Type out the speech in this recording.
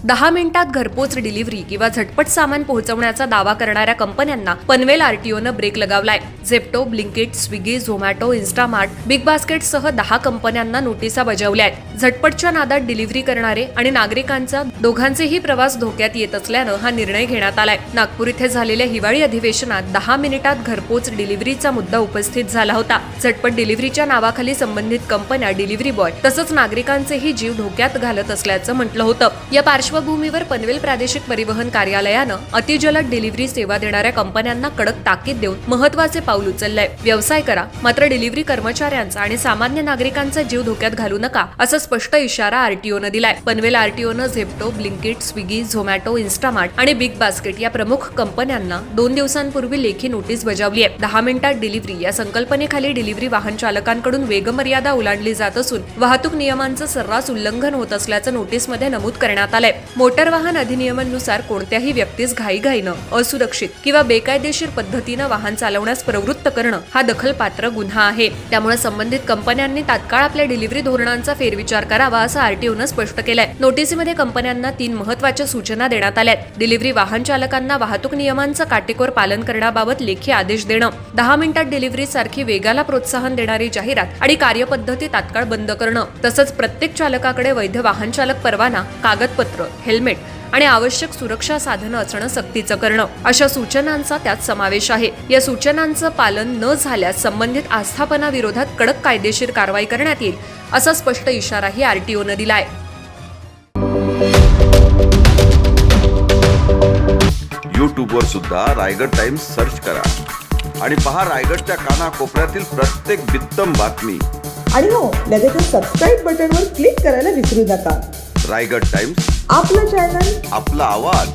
10 मिनिटात घरपोच डिलिव्हरी किंवा झटपट सामान पोहोचवण्याचा दावा करणाऱ्या कंपन्यांना पनवेल आरटीओनं ब्रेक लगावलाय. झेप्टो, ब्लिंकिट, स्विगी, झोमॅटो, इन्स्टामार्ट, बिग बास्केटसह 10 कंपन्यांना नोटिसा बजावल्या आहेत. झटपटच्या नादात डिलिव्हरी करणारे आणि नागरिकांचा दोघांचेही प्रवास धोक्यात येत असल्यानं हा निर्णय घेण्यात आलाय. नागपूर इथे झालेल्या हिवाळी अधिवेशनात 10 मिनिटात घरपोच डिलिव्हरीचा मुद्दा उपस्थित झाला होता. झटपट डिलिव्हरीच्या नावाखाली संबंधित कंपन्या डिलिव्हरी बॉय तसंच नागरिकांचेही जीव धोक्यात घालत असल्याचं म्हटलं होतं. या पार्श्वभूमीवर पनवेल प्रादेशिक परिवहन कार्यालयानं अतिजलद डिलिव्हरी सेवा देणाऱ्या कंपन्यांना कडक ताकीद देऊन महत्त्वाचे पाऊल उचललंय. व्यवसाय करा, मात्र डिलिव्हरी कर्मचाऱ्यांचा आणि सामान्य नागरिकांचा जीव धोक्यात घालू नका, असा स्पष्ट इशारा आरटीओनं दिलाय. पनवेल आरटीओनं झेप्टो, ब्लिंकिट, स्विगी, झोमॅटो, इन्स्टामार्ट आणि बिग बास्केट या प्रमुख कंपन्यांना 2 दिवसांपूर्वी लेखी नोटीस बजावली आहे. 10 मिनिटात डिलिव्हरी या संकल्पनेखाली डिलिव्हरी वाहन चालकांकडून वेगमर्यादा ओलांडली जात असून वाहतूक नियमांचं सर्रास उल्लंघन होत असल्याचं नोटीसमध्ये नमूद करण्यात आलंय. मोटार वाहन अधिनियमानुसार कोणत्याही व्यक्तीस घाईघाईनं, असुरक्षित किंवा बेकायदेशीर पद्धतीनं वाहन चालवण्यास प्रवृत्त करणं हा दखलपात्र गुन्हा आहे. त्यामुळे संबंधित कंपन्यांनी तात्काळ आपल्या डिलिव्हरी धोरणांचा फेरविचार करावा, असं आरटीओनं स्पष्ट केलंय. नोटीसीमध्ये कंपन्यांना 3 महत्त्वाच्या सूचना देण्यात आल्या आहेत. डिलिव्हरी वाहन चालकांना वाहतूक नियमांचं काटेकोर पालन करण्याबाबत लेखी आदेश देणं, 10 मिनिटात डिलिव्हरी सारखी वेगाला प्रोत्साहन देणारी जाहिरात आणि कार्यपद्धती तात्काळ बंद करणं, तसंच प्रत्येक चालकाकडे वैध वाहन चालक परवाना, कागदपत्र, हेल्मेट आणि आवश्यक सुरक्षा साधनं असणं सक्तीचं करणं, अशा सूचनांचा त्यात समावेश आहे. या सूचनांचं पालन न झाल्यास संबंधित आस्थापनाविरोधात कडक कायदेशीर कारवाई करण्यात येईल, असा स्पष्ट इशाराही आरटीओनं दिलाय. यूट्यूबवर सुद्धा रायगड टाइम्स सर्च करा आणि पहा रायगडच्या कानाकोपऱ्यातील प्रत्येक बित्तम बातमी. आणि हो, लगेच सबस्क्राईब बटनवर क्लिक करायला विसरू नका. रायगड टाइम्स, आपलं चॅनल, आपला आवाज.